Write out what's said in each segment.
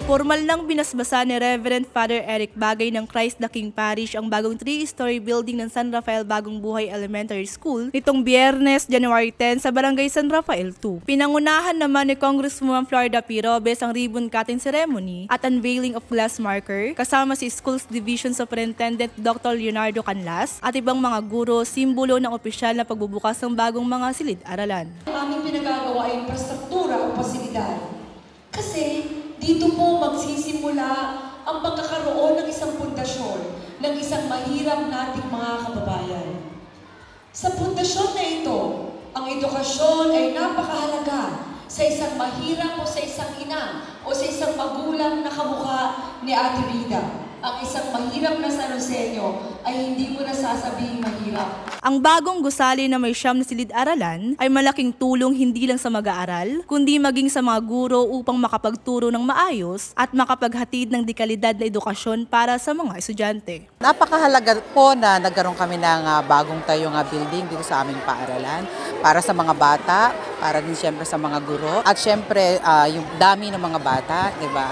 Formal nang binasbasa ni Reverend Father Eric Bagay ng Christ the King Parish ang bagong 3-story building ng San Rafael Bagong Buhay Elementary School nitong Biyernes, January 10 sa Barangay San Rafael 2. Pinangunahan naman ni Congresswoman Florida P. Robes ang ribbon cutting ceremony at unveiling of glass marker kasama si Schools Division Superintendent Dr. Leonardo Canlas at ibang mga guro, simbolo ng opisyal na pagbubukas ng bagong mga silid-aralan. Aming pinagagawa ay infrastruktura o pasilidad. Kasi dito po magsisimula ang pagkakaroon ng isang pundasyon ng isang mahirap nating mga kababayan. Sa pundasyon na ito, ang edukasyon ay napakahalaga sa isang mahirap o sa isang ina o sa isang magulang na kamukha ni Ate Rida. Ang isang mahirap na Sanosenyo ay hindi mo nasasabing mahirap. Ang bagong gusali na may 9 na silid-aralan ay malaking tulong hindi lang sa mag-aaral, kundi maging sa mga guro upang makapagturo ng maayos at makapaghatid ng dekalidad na edukasyon para sa mga estudyante. Napakahalaga po na nagkaroon kami ng bagong tayong building dito sa aming paaralan para sa mga bata, para din siyempre sa mga guro at siyempre yung dami ng mga bata, 'di ba?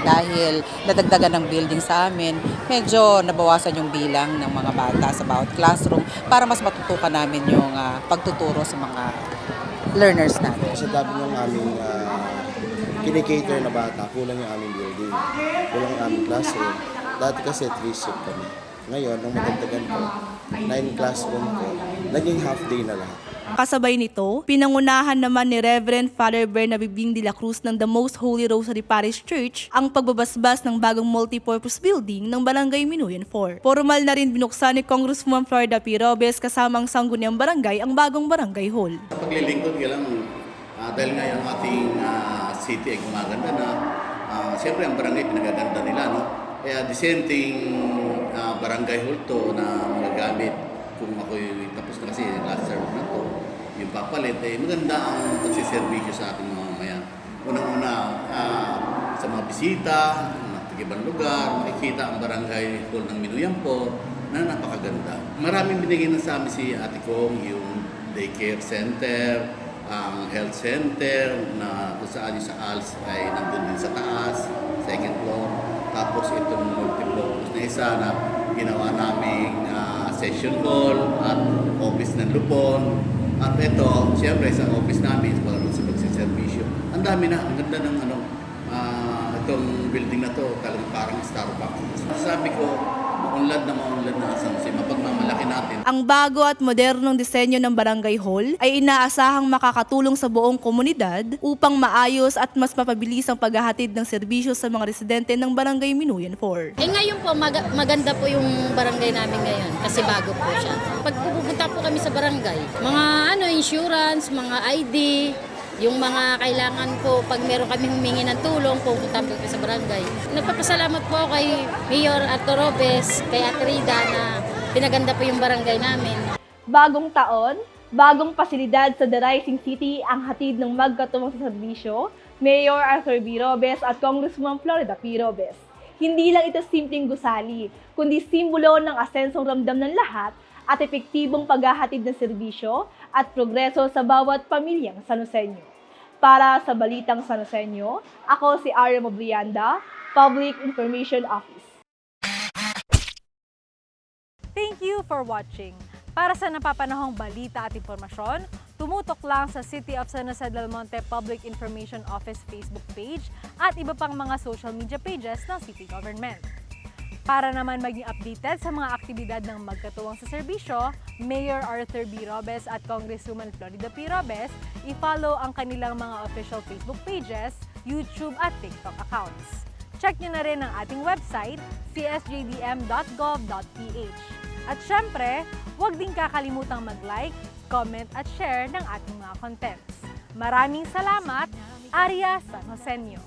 Dahil nadagdagan ng building sa amin, medyo nabawasan yung bilang ng mga bata sa bawat classroom para mas matutukan namin yung pagtuturo sa mga learners natin. Sa dami ng aming kinikater na bata, kulang yung aming building, kulang yung aming classroom. Dati kasi 3 shift kami. Ngayon, nung matagdagan ko, 9 classroom ko, naging half day na lahat. Kasabay nito, pinangunahan naman ni Reverend Father Bernabe Bing de la Cruz ng The Most Holy Rosary Parish Church ang pagbabasbas ng bagong multipurpose building ng Barangay Minuyan 4. Formal na rin binuksan ni Congresswoman Florida P. Robes kasama ang sangguniang barangay ang bagong barangay hall. Paglilingkod ka lang, dahil nga yung ating city ay gumaganda na, siyempre ang barangay pinagaganda nila, no? Kaya dissenting barangay hall to na magagamit kung ako'y tapos na kasi last term na to, yung papalit, maganda ang pagsiservisyo sa ating mga mamayan. Unang-una, sa mga bisita, ibang lugar, makikita ang barangay hall ng Minuyan po na napakaganda. Maraming binigay na sa amin si Ate Kong, yung daycare center, ang health center, na kung saan yung sa ALS ay nandun din sa taas, second floor. Tapos itong multi-floor na isa na ginawa naming session hall at office ng Lupon. At ito, siyempre sa office namin, sa pagsiservisyo. Ang dami na, ang ganda ng itong building na to, talagang parang Starbucks. Sabi ko, maunlad na San Jose, mapagmamalaki natin. Ang bago at modernong disenyo ng barangay hall ay inaasahang makakatulong sa buong komunidad upang maayos at mas mapabilis ang paghahatid ng serbisyo sa mga residente ng Barangay Minuyan 4. Ngayon po, maganda po yung barangay namin ngayon kasi bago po siya. Pag pupunta po kami sa barangay, mga insurance, mga ID, yung mga kailangan po, pag meron kami humingi ng tulong, pupunta po sa barangay. Nagpapasalamat po kay Mayor Arto Robes, kay Ate Rida na pinaganda po yung barangay namin. Bagong taon, bagong pasilidad sa The Rising City ang hatid ng magkatuwang sa serbisyo, Mayor Arthur B. Robes at Congresswoman Florida P. Robes. Hindi lang ito simpleng gusali, kundi simbolo ng asensong ramdam ng lahat at epektibong paghahatid ng serbisyo at progreso sa bawat pamilyang Sanosenyo. Para sa Balitang Sanosenyo, ako si Aria Mobrianda, Public Information Office. Thank you for watching. Para sa napapanahong balita at impormasyon, tumutok lang sa City of San Jose del Monte Public Information Office Facebook page at iba pang mga social media pages ng City Government. Para naman maging updated sa mga aktibidad ng magkatuwang sa serbisyo, Mayor Arthur B. Robes at Congresswoman Florida P. Robes, i-follow ang kanilang mga official Facebook pages, YouTube at TikTok accounts. Check nyo na rin ang ating website, csjdm.gov.ph. At syempre, huwag din kakalimutang mag-like, comment at share ng ating mga contents. Maraming salamat, Aria San Josenyo.